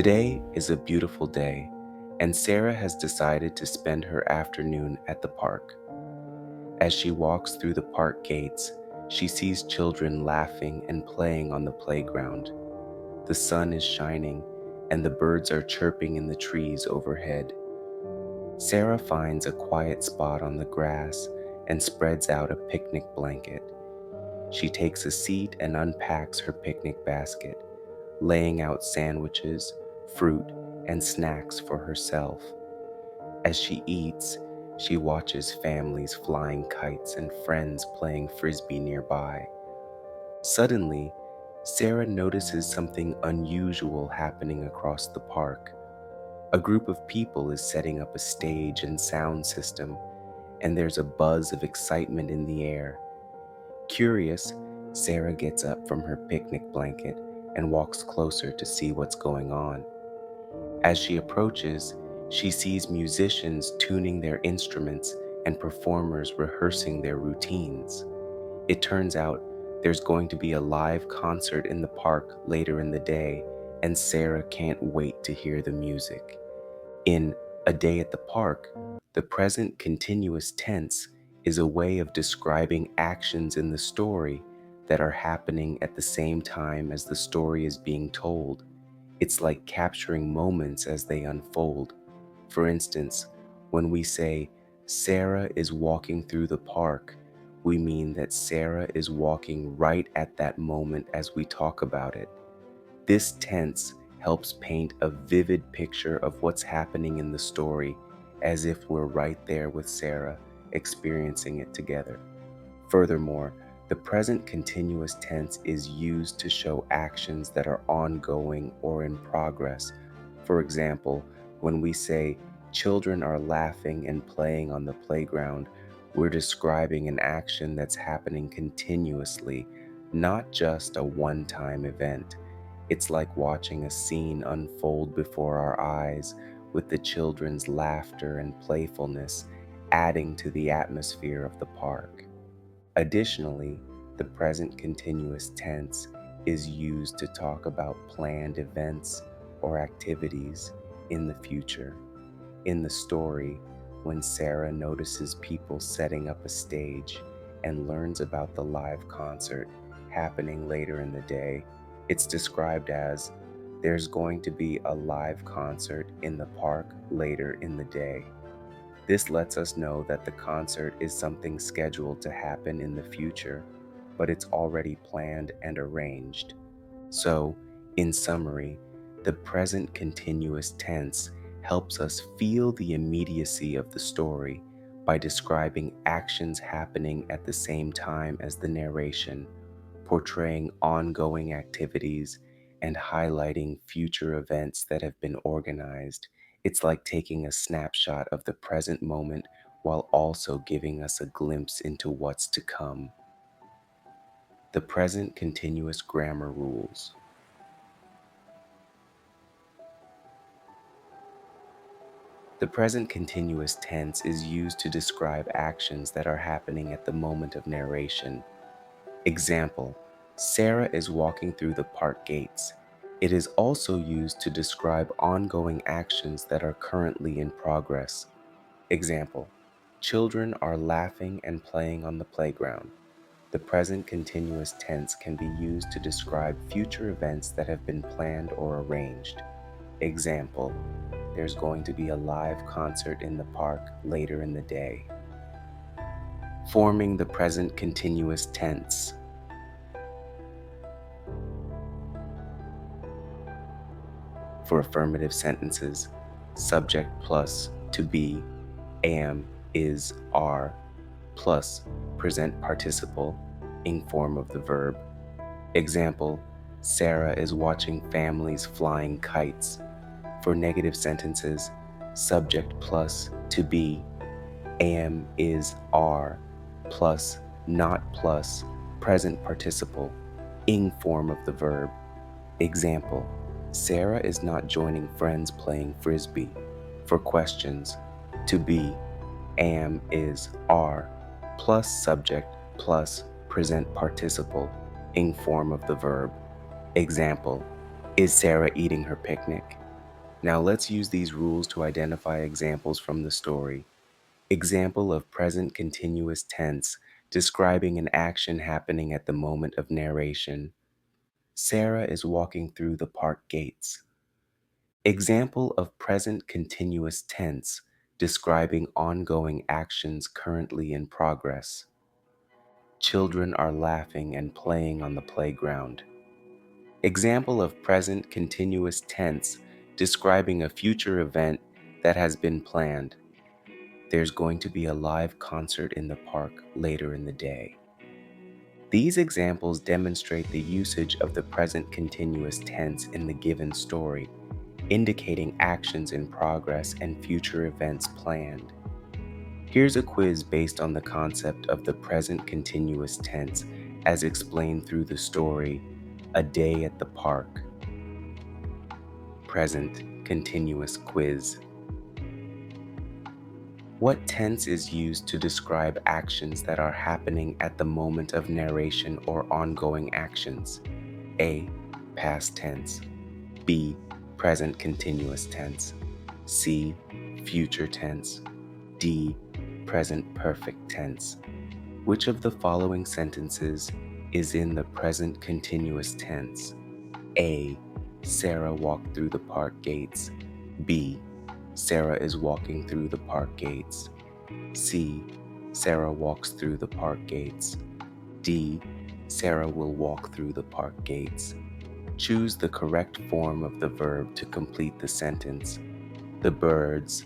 Today is a beautiful day, and Sarah has decided to spend her afternoon at the park. As she walks through the park gates, she sees children laughing and playing on the playground. The sun is shining, and the birds are chirping in the trees overhead. Sarah finds a quiet spot on the grass and spreads out a picnic blanket. She takes a seat and unpacks her picnic basket, laying out sandwiches, fruit, and snacks for herself. As she eats, she watches families flying kites and friends playing frisbee nearby. Suddenly, Sarah notices something unusual happening across the park. A group of people is setting up a stage and sound system, and there's a buzz of excitement in the air. Curious, Sarah gets up from her picnic blanket and walks closer to see what's going on. As she approaches, she sees musicians tuning their instruments and performers rehearsing their routines. It turns out there's going to be a live concert in the park later in the day, and Sarah can't wait to hear the music. In A Day at the Park, the present continuous tense is a way of describing actions in the story that are happening at the same time as the story is being told. It's like capturing moments as they unfold. For instance, when we say, Sarah is walking through the park, we mean that Sarah is walking right at that moment as we talk about it. This tense helps paint a vivid picture of what's happening in the story, as if we're right there with Sarah, experiencing it together. Furthermore, the present continuous tense is used to show actions that are ongoing or in progress. For example, when we say, children are laughing and playing on the playground, we're describing an action that's happening continuously, not just a one-time event. It's like watching a scene unfold before our eyes, with the children's laughter and playfulness adding to the atmosphere of the park. Additionally, the present continuous tense is used to talk about planned events or activities in the future. In the story, when Sarah notices people setting up a stage and learns about the live concert happening later in the day, it's described as, there's going to be a live concert in the park later in the day. This lets us know that the concert is something scheduled to happen in the future, but it's already planned and arranged. So, in summary, the present continuous tense helps us feel the immediacy of the story by describing actions happening at the same time as the narration, portraying ongoing activities, and highlighting future events that have been organized. It's like taking a snapshot of the present moment while also giving us a glimpse into what's to come. The present continuous grammar rules. The present continuous tense is used to describe actions that are happening at the moment of narration. Example, Sarah is walking through the park gates. It is also used to describe ongoing actions that are currently in progress. Example, children are laughing and playing on the playground. The present continuous tense can be used to describe future events that have been planned or arranged. Example, there's going to be a live concert in the park later in the day. Forming the present continuous tense. For affirmative sentences, subject plus to be, am, is, are, plus present participle, ing form of the verb. Example, Sarah is watching families flying kites. For negative sentences, subject plus to be, am, is, are, plus not plus present participle, ing form of the verb. Example, Sarah is not joining friends playing frisbee. For questions, to be, am, is, are, plus subject plus present participle, ing form of the verb. Example, is Sarah eating her picnic? Now let's use these rules to identify examples from the story. Example of present continuous tense describing an action happening at the moment of narration. Sarah is walking through the park gates. Example of present continuous tense describing ongoing actions currently in progress. Children are laughing and playing on the playground. Example of present continuous tense describing a future event that has been planned. There's going to be a live concert in the park later in the day. These examples demonstrate the usage of the present continuous tense in the given story, indicating actions in progress and future events planned. Here's a quiz based on the concept of the present continuous tense as explained through the story, A Day at the Park. Present continuous quiz. What tense is used to describe actions that are happening at the moment of narration or ongoing actions? A. Past tense. B. Present continuous tense. C. Future tense. D. Present perfect tense. Which of the following sentences is in the present continuous tense? A. Sarah walked through the park gates. B. Sarah is walking through the park gates. C. Sarah walks through the park gates. D. Sarah will walk through the park gates. Choose the correct form of the verb to complete the sentence. The birds